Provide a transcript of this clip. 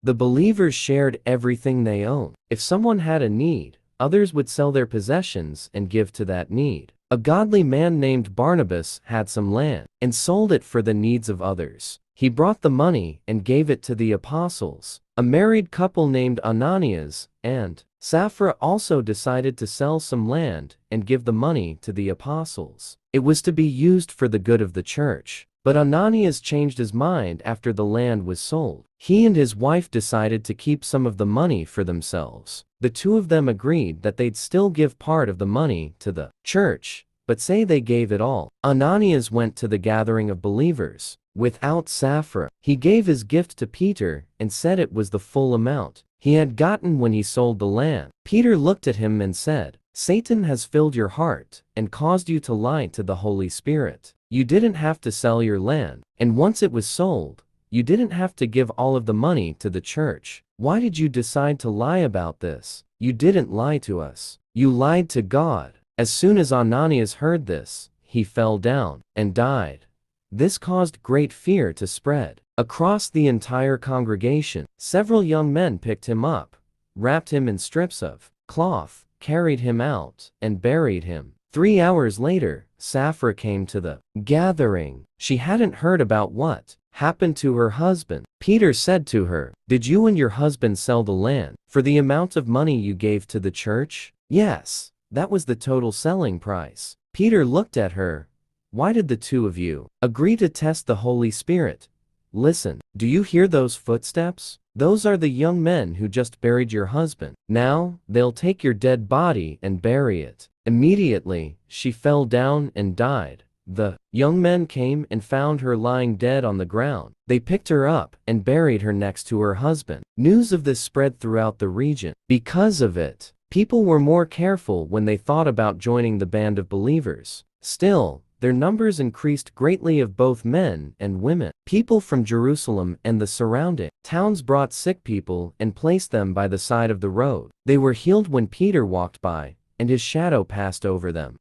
The believers shared everything they owned. If someone had a need, others would sell their possessions and give to that need. A godly man named Barnabas had some land and sold it for the needs of others. He brought the money and gave it to the apostles. A married couple named Ananias and Sapphira also decided to sell some land and give the money to the apostles. It was to be used for the good of the church. But Ananias changed his mind after the land was sold. He and his wife decided to keep some of the money for themselves. The two of them agreed that they'd still give part of the money to the church, but say they gave it all. Ananias went to the gathering of believers without Sapphira. He gave his gift to Peter and said it was the full amount he had gotten when he sold the land. Peter looked at him and said, "Satan has filled your heart and caused you to lie to the Holy Spirit. You didn't have to sell your land, and once it was sold, you didn't have to give all of the money to the church. Why did you decide to lie about this? You didn't lie to us. You lied to God." As soon as Ananias heard this, he fell down and died. This caused great fear to spread across the entire congregation. Several young men picked him up, wrapped him in strips of cloth, carried him out, and buried him. 3 hours later, Sapphira came to the gathering. She hadn't heard about what happened to her husband. Peter said to her, "Did you and your husband sell the land for the amount of money you gave to the church?" "Yes, that was the total selling price." Peter looked at her. "Why did the two of you agree to test the Holy Spirit? Listen, do you hear those footsteps? Those are the young men who just buried your husband. Now, they'll take your dead body and bury it." Immediately, she fell down and died. The young men came and found her lying dead on the ground. They picked her up and buried her next to her husband. News of this spread throughout the region. Because of it, people were more careful when they thought about joining the band of believers. Still, their numbers increased greatly of both men and women. People from Jerusalem and the surrounding towns brought sick people and placed them by the side of the road. They were healed when Peter walked by, and his shadow passed over them.